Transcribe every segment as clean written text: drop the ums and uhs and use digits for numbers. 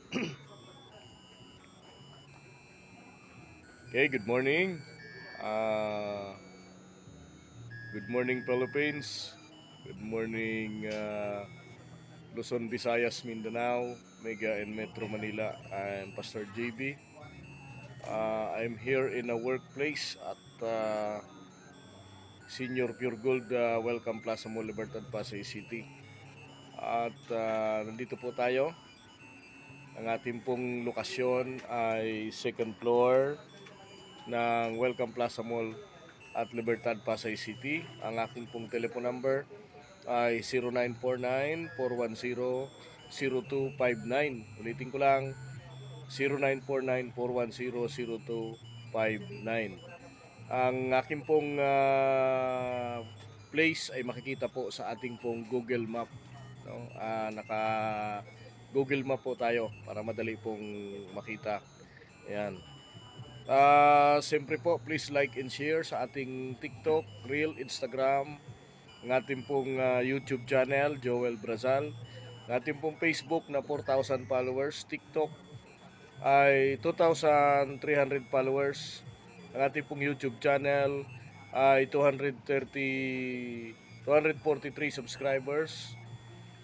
Okay, good morning. Uh, Good morning, Philippines. Good morning, Luzon, Visayas, Mindanao, Mega and Metro Manila. I'm Pastor JB. I'm here in a workplace at Senior Pure Gold Welcome Plaza Mall, Libertad, Pasay City. At nandito po tayo. Ang ating pong lokasyon ay second floor ng Welcome Plaza Mall at Libertad, Pasay City. Ang aking pong telephone number ay 0949-410-0259. Ulitin ko lang, 0949-410-0259. Ang aking pong place ay makikita po sa ating pong Google Map. No? Naka Google Map po tayo para madali pong makita. Ayan. Siyempre po, please like and share sa ating TikTok, Reel, Instagram, ang ating pong YouTube channel, Joel Brazal, ang ating pong Facebook na 4,000 followers, TikTok ay 2,300 followers, ang ating pong YouTube channel ay 243 subscribers,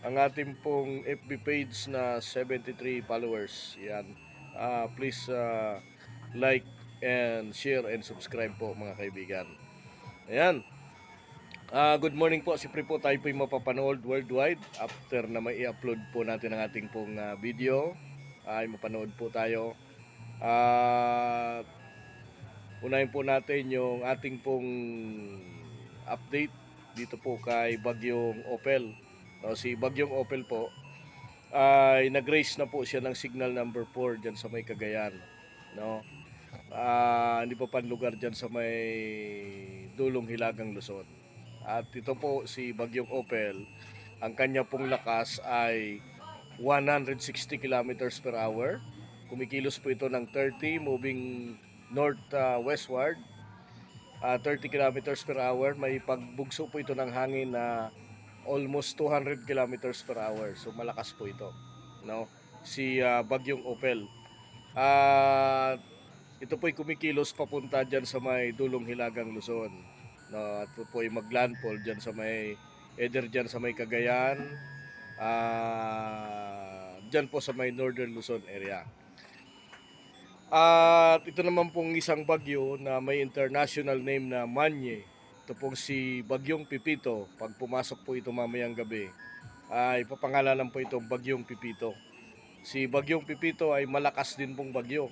ang ating pong FB page na 73 followers. Yan. Please like and share and subscribe po mga kaibigan. Ayan. Good morning po. Siyempre po tayo po yung mapapanood worldwide after na may i-upload po natin ang ating pong video. Ay mapanood po tayo. At unahin po natin yung ating pong update dito po kay Bagyong Opel. No, si Bagyong Opel po ay nag-raise na po siya ng signal number 4 dyan sa may Cagayan. No? Hindi pa panlugar dyan sa may Dulong Hilagang Luzon. At ito po si Bagyong Opel, ang kanya pong lakas ay 160 kilometers per hour. Kumikilos po ito ng 30 moving north westward. 30 kilometers per hour. May pagbugso po ito ng hangin na almost 200 kilometers per hour. So malakas po ito. No? Si Bagyong Opel. At ito po'y kumikilos papunta dyan sa may Dulong Hilagang Luzon. No, at ito po'y maglandfall dyan sa may either dyan sa may Cagayan, dyan po sa may Northern Luzon area. At ito naman pong isang bagyo na may international name na Manye. Ito pong si Bagyong Pipito. Pag pumasok po ito mamayang gabi, ay papangalanan po itong Bagyong Pipito. Si Bagyong Pipito ay malakas din pong bagyo.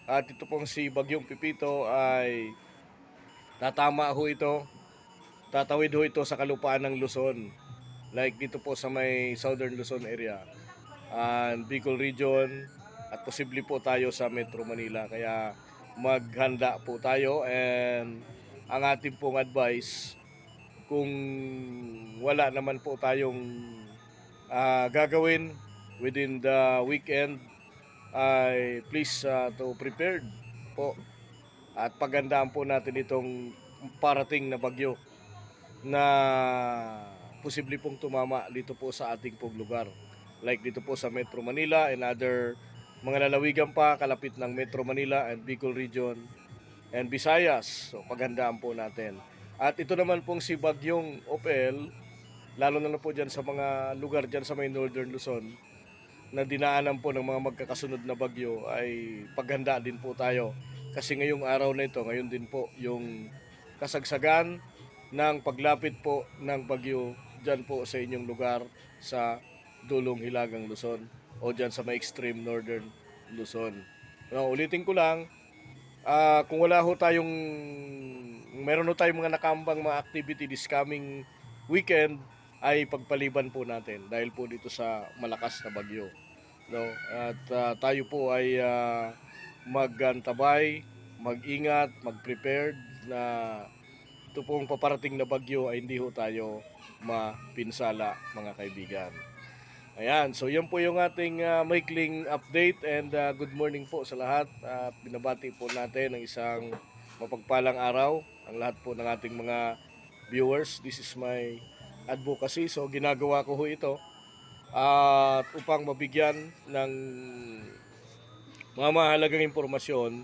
At ito pong si Bagyong Pipito ay tatama ho ito, tatawid ho ito sa kalupaan ng Luzon. Like dito po sa may Southern Luzon area and Bicol region at posible po tayo sa Metro Manila. Kaya maghanda po tayo and ang ating pong advice kung wala naman po tayong gagawin within the weekend ay please to prepared po at pagandaan po natin itong parating na bagyo na posible pong tumama dito po sa ating pong lugar. Like dito po sa Metro Manila and other mga lalawigan pa kalapit ng Metro Manila and Bicol region and Visayas. So paghandaan po natin. At ito naman pong si Bagyong Opel, lalo na po dyan sa mga lugar dyan sa may Northern Luzon na dinaanan po ng mga magkakasunod na bagyo ay paghanda din po tayo. Kasi ngayong araw na ito, ngayon din po yung kasagsagan ng paglapit po ng bagyo dyan po sa inyong lugar sa Dulong Hilagang Luzon o dyan sa may extreme northern Luzon. No, ulitin ko lang, kung wala ho tayong, meron ho tayong mga nakambang mga activity this coming weekend, ay pagpaliban po natin dahil po dito sa malakas na bagyo. No? At tayo po ay magantabay, mag-ingat, mag-prepared na ito pong paparating na bagyo ay hindi ho tayo mapinsala mga kaibigan. Ayan, so yan po yung ating maikling update and good morning po sa lahat. At binabati po natin ng isang mapagpalang araw ang lahat po ng ating mga viewers. This is my advocacy. So ginagawa ko ho ito at upang mabigyan ng mga mahalagang impormasyon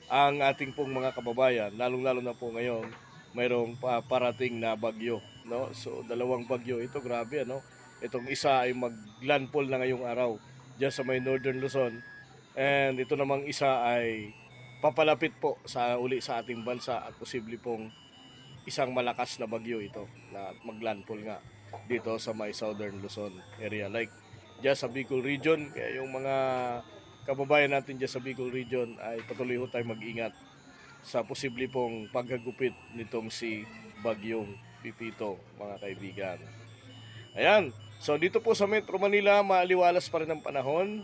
ang ating pong mga kababayan, lalong-lalo na po ngayon, mayroong parating na bagyo, no? So, dalawang bagyo ito, grabe, ano? Itong isa ay maglandfall na ngayong araw diyan sa may Northern Luzon, and ito namang isa ay papalapit po sa ating bansa at posible pong isang malakas na bagyo ito na maglandfall nga dito sa may Southern Luzon area, like diyan sa Bicol region. Kaya yung mga kababayan natin diyan sa Bicol region ay patuloy ho tayong mag-ingat sa posible pong paghagupit nitong si Bagyong Pipito, mga kaibigan. Ayan. So dito po sa Metro Manila, maaliwalas pa rin ang panahon.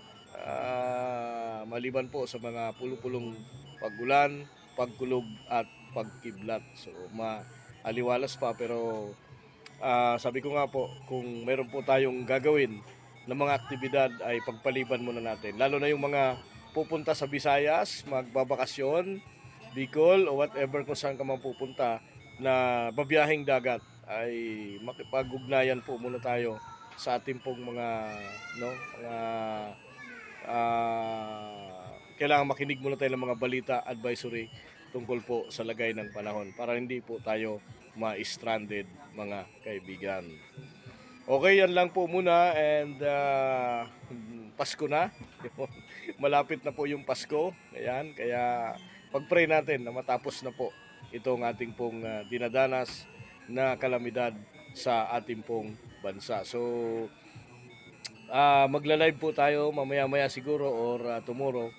Maliban po sa mga pulupulong pag-ulan, pagkulog at pagkiblat. So maaliwalas pa, pero sabi ko nga po, kung meron po tayong gagawin ng mga aktibidad ay pagpaliban muna natin. Lalo na yung mga pupunta sa Visayas, magbabakasyon, Bicol o whatever kung saan ka man pupunta na babiyahing dagat, ay makipag-ugnayan po muna tayo sa ating pong mga mga kailangan makinig muna tayo ng mga balita, advisory tungkol po sa lagay ng panahon para hindi po tayo ma-stranded, mga kaibigan. Okay, yan lang po muna, and Pasko na. Malapit na po yung Pasko. Ayan, kaya pag-pray natin na matapos na po itong ating pong dinadanas na kalamidad sa ating pong bansa. So, magla-live po tayo mamaya-maya siguro, or tomorrow.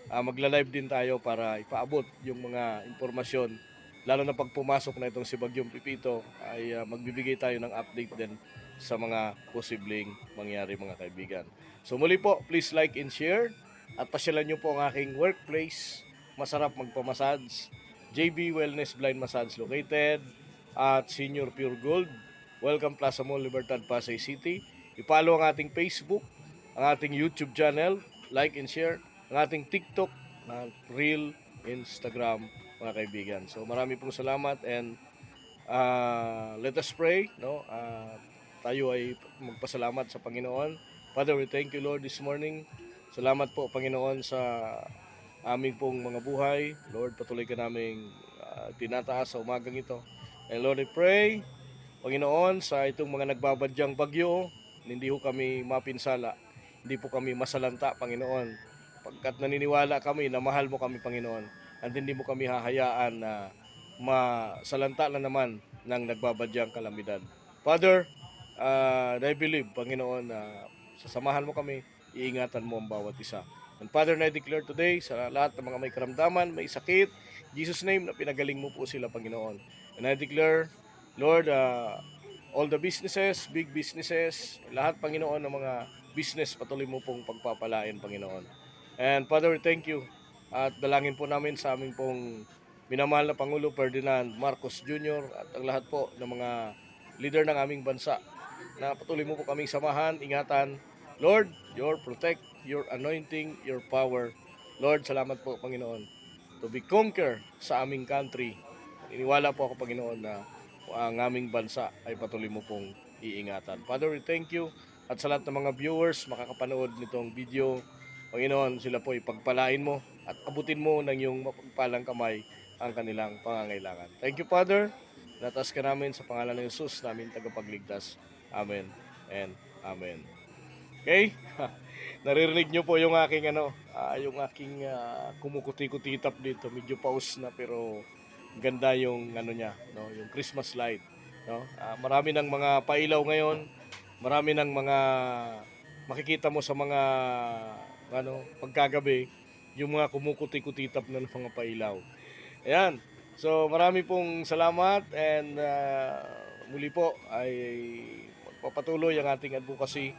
Magla-live din tayo para ipaabot yung mga impormasyon, lalo na pag pumasok na itong si Bagyong Pipito, ay magbibigay tayo ng update din sa mga posibleng mangyari, mga kaibigan. So muli po, please like and share, at pasyalan nyo po ang aking workplace. Masarap magpamassage, JB Wellness Blind Massage located at Senior Pure Gold, Welcome Plaza Mall, Libertad, Pasay City. I-follow ang ating Facebook, ang ating YouTube channel, like and share, ang ating TikTok, Reel, Instagram, mga kaibigan. So marami pong salamat, and let us pray, no? Tayo ay magpasalamat sa Panginoon. Father, we thank you, Lord, this morning. Salamat po, Panginoon, sa aming pong mga buhay. Lord, patuloy ka naming tinataas sa umagang ito. And Lord, I pray, Panginoon, sa itong mga nagbabadyang bagyo, hindi ho kami mapinsala, hindi po kami masalanta, Panginoon, pagkat naniniwala kami na mahal mo kami, Panginoon, at hindi mo kami hahayaan na masalanta na naman ng nagbabadyang kalamidad. Father, I believe, Panginoon, na sasamahan mo kami, iingatan mo ang bawat isa. And Father, I declare today sa lahat ng mga may karamdaman, may sakit, Jesus' name, na pinagaling mo po sila, Panginoon. And I declare, Lord, all the businesses, big businesses, lahat, Panginoon, ng mga business, patuloy mo pong pagpapalain, Panginoon. And Father, thank you. At dalangin po namin sa aming pong minamahal na Pangulo Ferdinand Marcos Jr. at ang lahat po ng mga leader ng aming bansa, na patuloy mo po kaming samahan, ingatan. Lord, your protect, your anointing, your power. Lord, salamat po, Panginoon, to be conquer sa aming country. Iniwala po ako, Panginoon, na ang aming bansa ay patuloy mo pong iingatan. Father, we thank you. At sa lahat ng mga viewers, makakapanood nitong video, Panginoon, sila po ipagpalain mo at abutin mo ng iyong mapagpalang kamay ang kanilang pangangailangan. Thank you, Father. Natas ka namin sa pangalan ng Jesus, namin tagapagligtas. Amen and Amen. Okay? Naririnig nyo po yung aking kumukuti-kutitap dito. Medyo pause na, pero ganda yung niya, no, yung Christmas light, no. Marami ng mga pailaw ngayon. Marami ng mga makikita mo sa mga pagkagabi, yung mga kumukuti-kutitap na ng mga pailaw. Ayan. So marami pong salamat, and muli po ay magpapatuloy ang ating advocacy,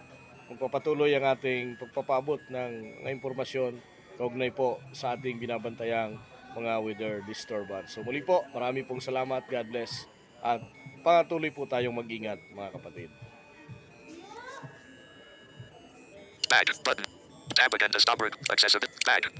magpapatuloy ang ating pagpapaabot ng impormasyon kaugnay po sa ating binabantayang mga weather disturbance. So muli po, marami pong salamat. God bless. At patuloy po tayong mag-ingat, mga kapatid. Back button. Tab again to stop accessibility. Back.